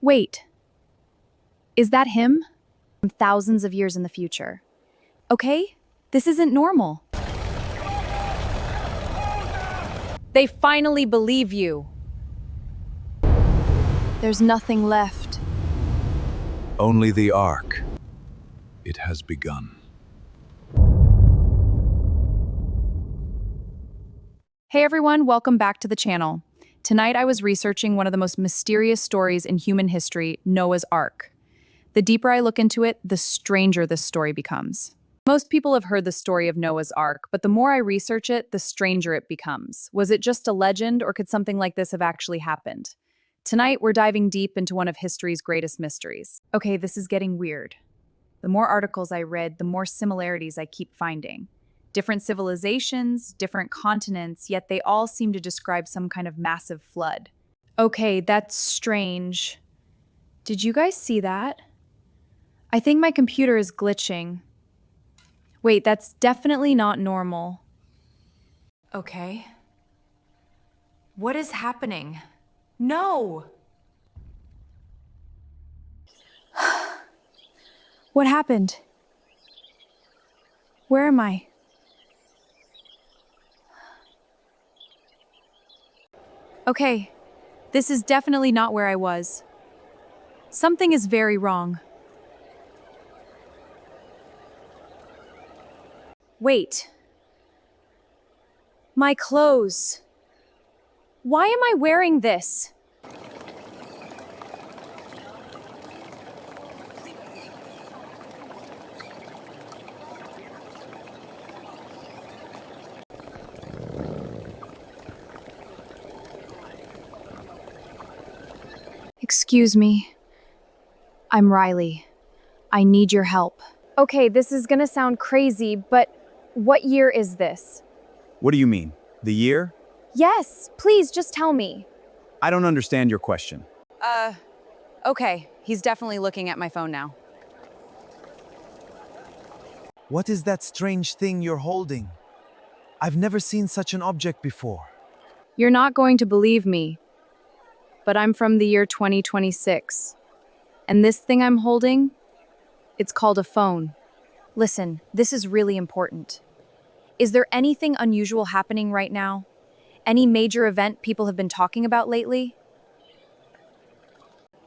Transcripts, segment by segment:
Wait, is that him? From thousands of years in the future. Okay, this isn't normal. They finally believe you. There's nothing left. Only the Ark. It has begun. Hey everyone, welcome back to the channel. Tonight I was researching one of the most mysterious stories in human history, Noah's Ark. The deeper I look into it, the stranger this story becomes. Most people have heard the story of Noah's Ark, but the more I research it, the stranger it becomes. Was it just a legend, or could something like this have actually happened? Tonight, we're diving deep into one of history's greatest mysteries. Okay, this is getting weird. The more articles I read, the more similarities I keep finding. Different civilizations, different continents, yet they all seem to describe some kind of massive flood. Okay, that's strange. Did you guys see that? I think my computer is glitching. Wait, that's definitely not normal. Okay. What is happening? No! What happened? Where am I? Okay, this is definitely not where I was. Something is very wrong. Wait. My clothes. Why am I wearing this? Excuse me. I'm Riley. I need your help. Okay, this is gonna sound crazy, but what year is this? What do you mean? The year? Yes, please just tell me. I don't understand your question. Okay, he's definitely looking at my phone now. What is that strange thing you're holding? I've never seen such an object before. You're not going to believe me, but I'm from the year 2026. And this thing I'm holding, it's called a phone. Listen, this is really important. Is there anything unusual happening right now? Any major event people have been talking about lately?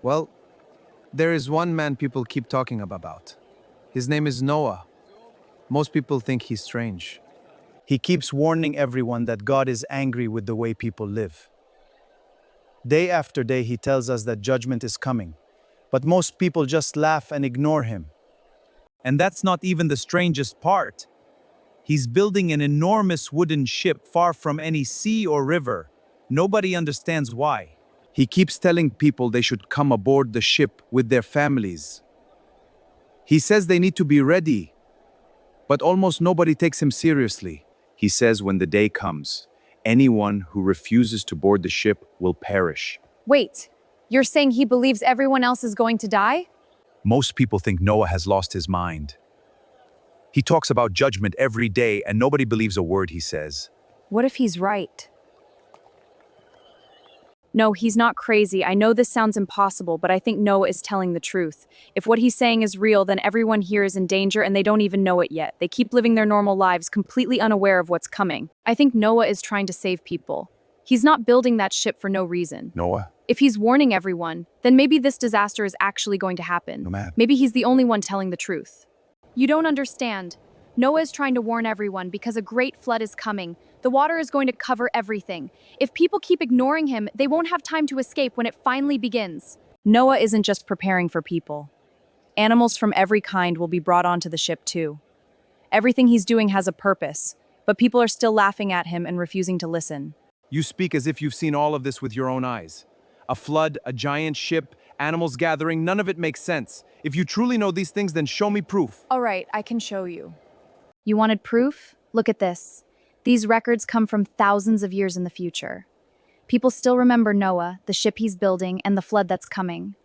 Well, there is one man people keep talking about. His name is Noah. Most people think he's strange. He keeps warning everyone that God is angry with the way people live. Day after day, he tells us that judgment is coming, but most people just laugh and ignore him. And that's not even the strangest part. He's building an enormous wooden ship far from any sea or river. Nobody understands why. He keeps telling people they should come aboard the ship with their families. He says they need to be ready, but almost nobody takes him seriously. He says when the day comes, anyone who refuses to board the ship will perish. Wait, you're saying he believes everyone else is going to die? Most people think Noah has lost his mind. He talks about judgment every day, and nobody believes a word he says. What if he's right? No, he's not crazy. I know this sounds impossible, but I think Noah is telling the truth. If what he's saying is real, then everyone here is in danger and they don't even know it yet. They keep living their normal lives, completely unaware of what's coming. I think Noah is trying to save people. He's not building that ship for no reason. Noah? If he's warning everyone, then maybe this disaster is actually going to happen. No, man. Maybe he's the only one telling the truth. You don't understand. Noah is trying to warn everyone because a great flood is coming. The water is going to cover everything. If people keep ignoring him, they won't have time to escape when it finally begins. Noah isn't just preparing for people. Animals from every kind will be brought onto the ship too. Everything he's doing has a purpose, but people are still laughing at him and refusing to listen. You speak as if you've seen all of this with your own eyes. A flood, a giant ship, animals gathering, none of it makes sense. If you truly know these things, then show me proof. All right, I can show you. You wanted proof? Look at this. These records come from thousands of years in the future. People still remember Noah, the ship he's building, and the flood that's coming.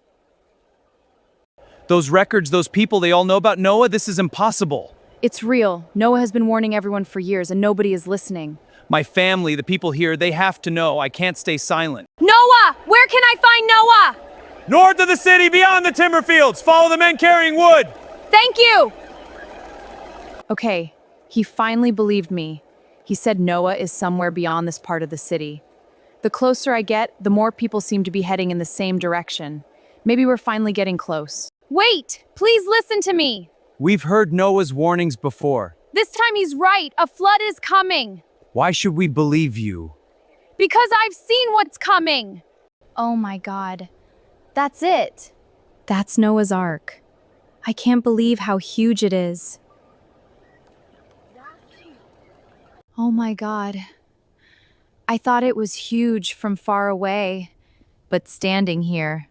Those records, those people, they all know about Noah? This is impossible. It's real. Noah has been warning everyone for years, and nobody is listening. My family, the people here, they have to know. I can't stay silent. Noah! Where can I find Noah? North of the city, beyond the timber fields. Follow the men carrying wood. Thank you! Okay, he finally believed me. He said Noah is somewhere beyond this part of the city. The closer I get, the more people seem to be heading in the same direction. Maybe we're finally getting close. Wait! Please listen to me! We've heard Noah's warnings before. This time he's right. A flood is coming. Why should we believe you? Because I've seen what's coming. Oh my God. That's it. That's Noah's Ark. I can't believe how huge it is. Oh my God. I thought it was huge from far away, but standing here,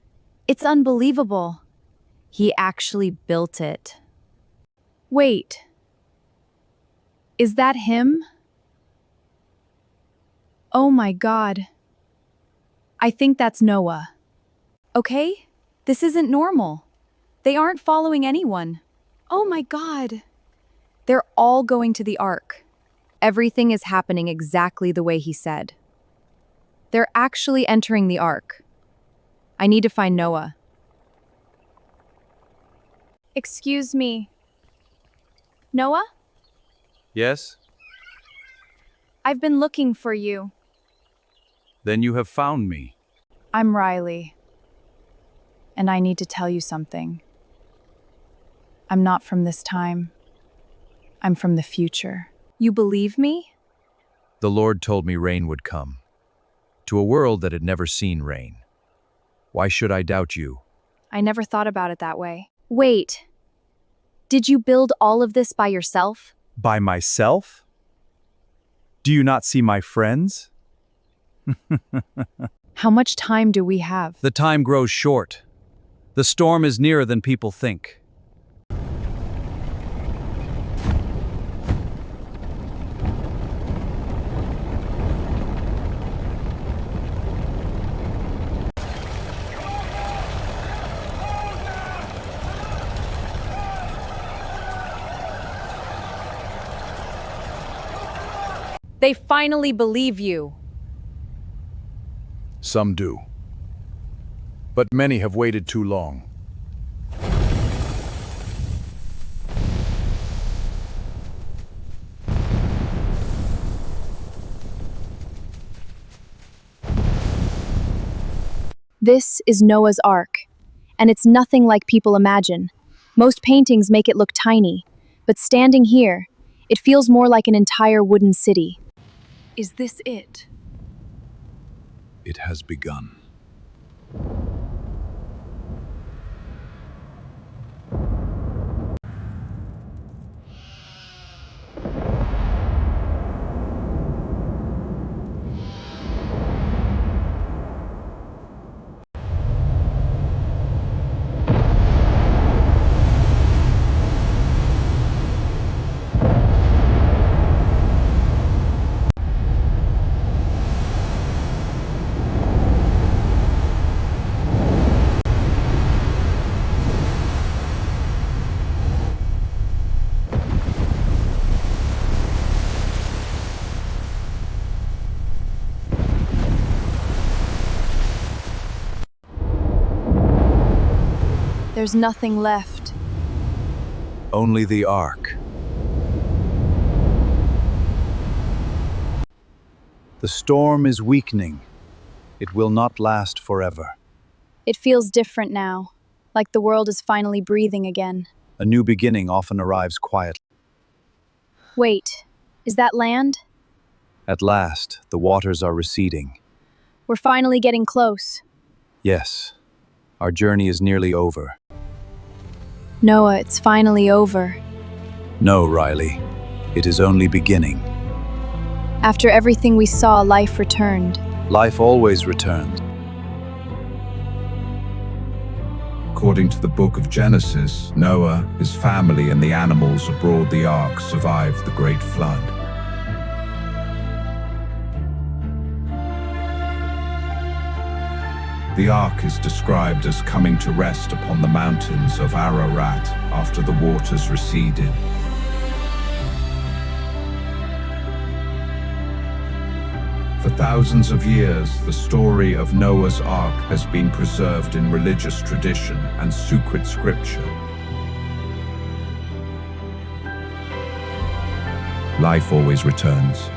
it's unbelievable. He actually built it. Wait. Is that him? Oh my God. I think that's Noah. Okay? This isn't normal. They aren't following anyone. Oh my God. They're all going to the Ark. Everything is happening exactly the way he said. They're actually entering the Ark. I need to find Noah. Excuse me. Noah? Yes? I've been looking for you. Then you have found me. I'm Riley. And I need to tell you something. I'm not from this time. I'm from the future. You believe me? The Lord told me rain would come, to a world that had never seen rain. Why should I doubt you? I never thought about it that way. Wait. Did you build all of this by yourself? By myself? Do you not see my friends? How much time do we have? The time grows short. The storm is nearer than people think. They finally believe you. Some do. But many have waited too long. This is Noah's Ark, and it's nothing like people imagine. Most paintings make it look tiny, but standing here, it feels more like an entire wooden city. Is this it? It has begun. There's nothing left. Only the Ark. The storm is weakening. It will not last forever. It feels different now, like the world is finally breathing again. A new beginning often arrives quietly. Wait, is that land? At last, the waters are receding. We're finally getting close. Yes, our journey is nearly over. Noah, it's finally over. No, Riley, it is only beginning. After everything we saw, life returned. Life always returns. According to the book of Genesis, Noah, his family, and the animals aboard the ark survived the great flood. The ark is described as coming to rest upon the mountains of Ararat after the waters receded. For thousands of years, the story of Noah's Ark has been preserved in religious tradition and sacred scripture. Life always returns.